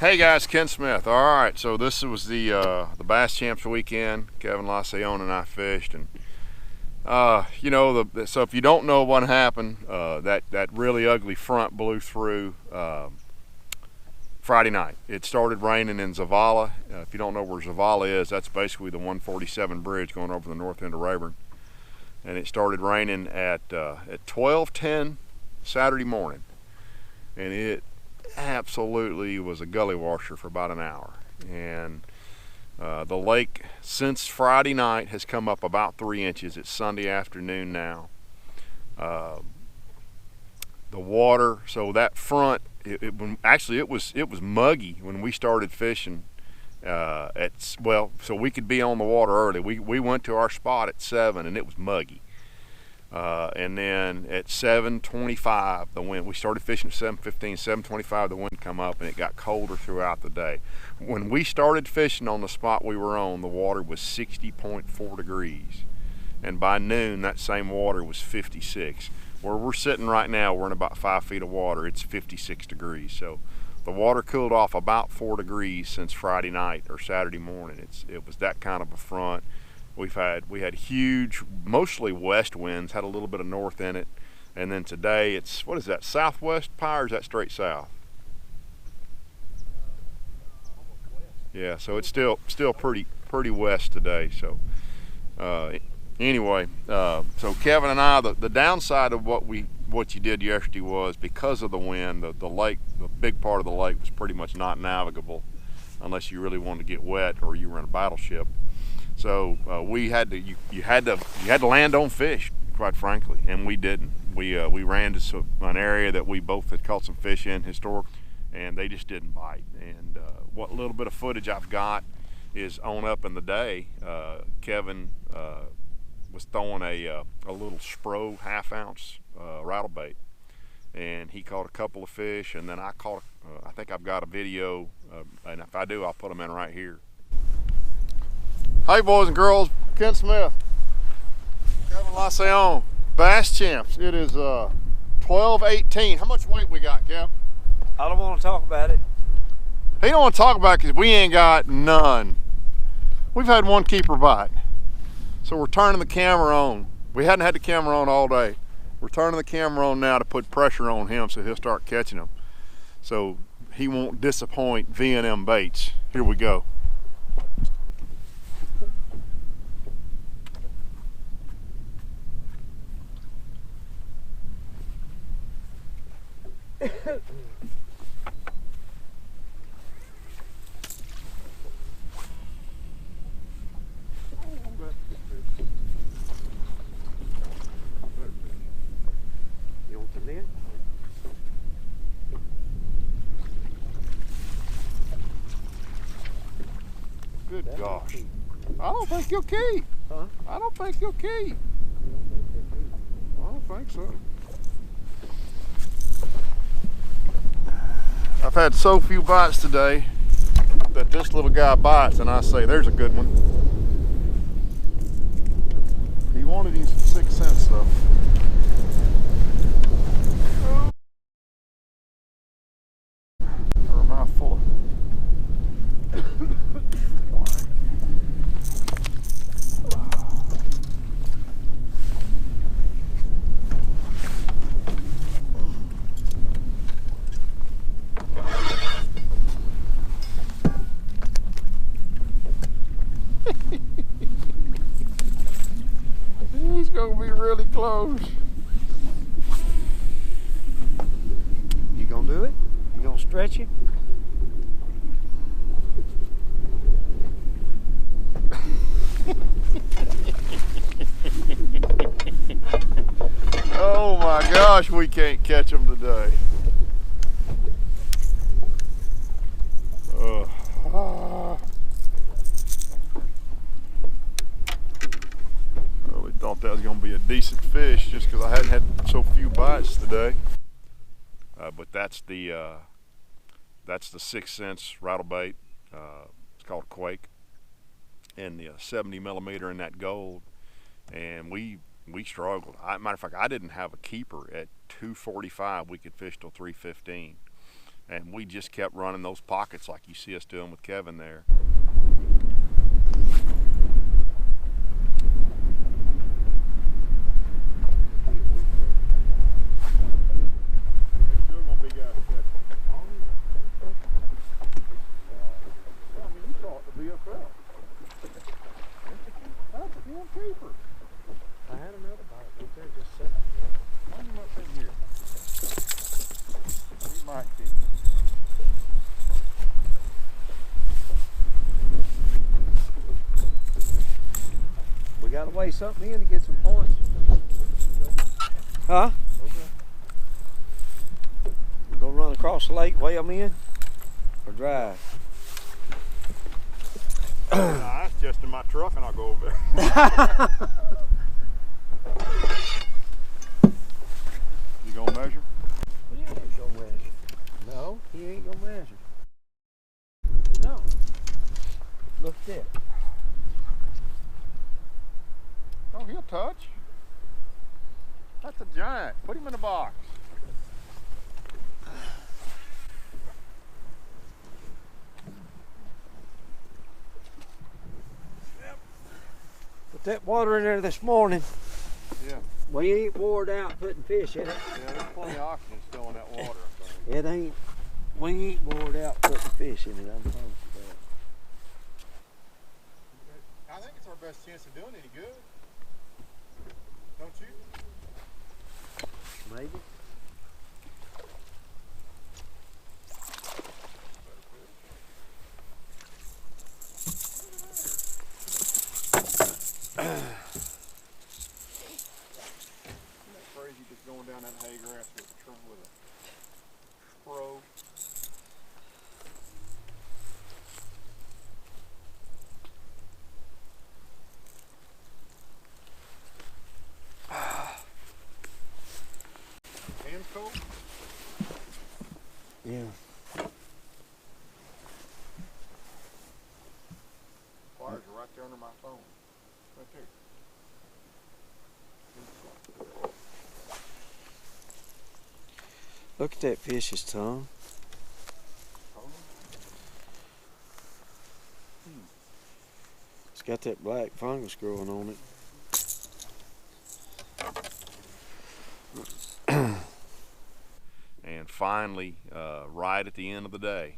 Hey guys, Ken Smith. All right, so this was the Bass Champs weekend. Kevin Laseon and I fished, and you know, so if you don't know what happened, that really ugly front blew through Friday night. It started raining in Zavala. If you don't know where Zavala is, that's basically the 147 bridge going over the north end of Rayburn. And it started raining at 12:10 Saturday morning, and it absolutely was a gully washer for about an hour. And the lake since Friday night has come up about 3 inches. It's Sunday afternoon now. The water, so that front, actually it was muggy when we started fishing. So we could be on the water early. We went to our spot at 7 and it was muggy. And then at 7:25, the wind, we started fishing at 7:15, 7:25, the wind come up and it got colder throughout the day. When we started fishing on the spot we were on, the water was 60.4 degrees. And by noon, that same water was 56. Where we're sitting right now, we're in about 5 feet of water. It's 56 degrees. So the water cooled off about 4 degrees since Friday night or Saturday morning. It was that kind of a front. We had huge, mostly west winds, had a little bit of north in it, and then today it's, what is that, southwest, Pi, or is that straight south? Yeah, so it's still pretty west today. So anyway, so Kevin and I, the downside of what you did yesterday was, because of the wind, the lake, the big part of the lake was pretty much not navigable unless you really wanted to get wet or you were in a battleship. So you had to land on fish, quite frankly, and we didn't. We ran to an area that we both had caught some fish in historically, and they just didn't bite. And what little bit of footage I've got is on up in the day. Kevin was throwing a little Spro half-ounce rattle bait, and he caught a couple of fish, and then I caught. I think I've got a video, and if I do, I'll put them in right here. Hey boys and girls, Ken Smith, Kevin Laseon, Bass Champs. It is 12:18. How much weight we got, Kev? I don't want to talk about it. He don't want to talk about it because we ain't got none. We've had one keeper bite. So we're turning the camera on. We hadn't had the camera on all day. We're turning the camera on now to put pressure on him so he'll start catching them. So he won't disappoint V&M Baits. Here we go. Good gosh. I don't think you'll keep. Huh? I don't think you'll keep. I don't think so. I've had so few bites today that this little guy bites and I say, there's a good one. He wanted his 6 cents though. Or a mouthful of He's gonna be really close. You gonna do it? You gonna stretch him? Oh my gosh, we can't catch him today. Really thought that was going to be a decent fish just because I hadn't had so few bites today. But that's the 6 cents rattle bait. It's called Quake, and the 70 millimeter in that gold. And we struggled. Matter of fact, I didn't have a keeper at 2:45. We could fish till 3:15. And we just kept running those pockets like you see us doing with Kevin there. I had another bite right there just sitting there. Why are you not sitting here? He might be. We gotta weigh something in to get some points. Huh? Okay. We're gonna run across the lake, weigh them in, or drive? Nah, that's just in my truck and I'll go over there. You gonna measure? Well, he ain't gonna measure. No, he ain't gonna measure. No. Look at that. Oh, he'll touch. That's a giant. Put him in a box. Put that water in there this morning. Yeah. We ain't wore out putting fish in it. Yeah, there's plenty of oxygen still in that water. It ain't. We ain't wore out putting fish in it. I'm promised that. I think it's our best chance of doing any good. Don't you? Maybe. Crazy just going down that hay grass with a pro. Hands cold? Yeah. Pliers are right there under my phone. Right there. Look at that fish's tongue. It's got that black fungus growing on it. And finally, right at the end of the day,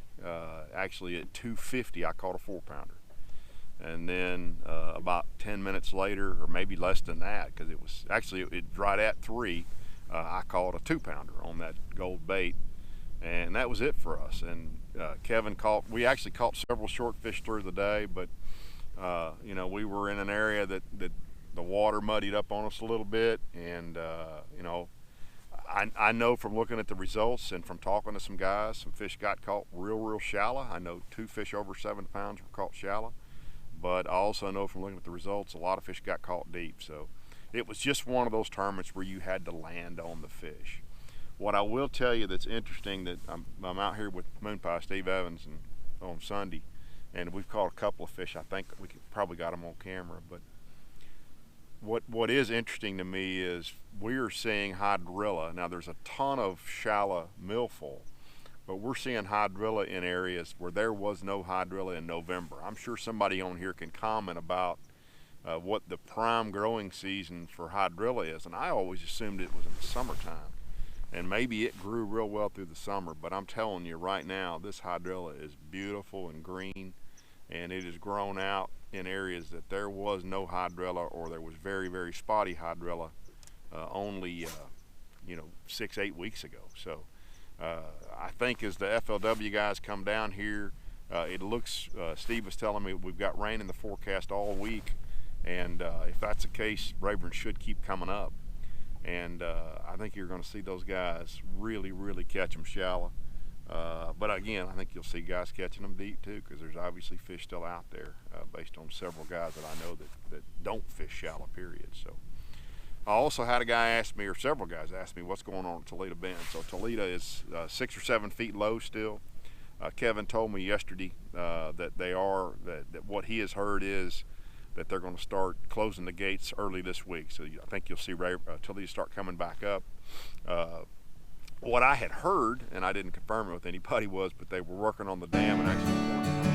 actually at 2:50, I caught a 4-pounder. And then about 10 minutes later, or maybe less than that, because it was actually right at 3, I caught a 2-pounder on that gold bait, and that was it for us. And Kevin we actually caught several short fish through the day, but you know, we were in an area that the water muddied up on us a little bit, and you know, I know from looking at the results and from talking to some guys, some fish got caught real shallow. I know 2 fish over 7 pounds were caught shallow, but I also know from looking at the results, a lot of fish got caught deep. So it was just one of those tournaments where you had to land on the fish. What I will tell you that's interesting, that I'm out here with Moon Pie, Steve Evans, and on Sunday, and we've caught a couple of fish. I think we probably got them on camera, but what is interesting to me is we're seeing hydrilla. Now there's a ton of shallow milfoil, but we're seeing hydrilla in areas where there was no hydrilla in November. I'm sure somebody on here can comment about what the prime growing season for hydrilla is, and I always assumed it was in the summertime, and maybe it grew real well through the summer, but I'm telling you right now, this hydrilla is beautiful and green, and it has grown out in areas that there was no hydrilla, or there was very spotty hydrilla only you know, 6-8 weeks ago. So I think as the FLW guys come down here, it looks, Steve was telling me we've got rain in the forecast all week, and if that's the case, Rayburn should keep coming up, and I think you're going to see those guys really catch them shallow. But again, I think you'll see guys catching them deep too, because there's obviously fish still out there based on several guys that I know that don't fish shallow, period. So I also had a guy ask me, or several guys asked me, what's going on at Toledo Bend. So Toledo is 6 or 7 feet low still. Kevin told me yesterday that what he has heard is that they're going to start closing the gates early this week. So I think you'll see Toledo start coming back up. What I had heard, and I didn't confirm it with anybody, was but they were working on the dam and actually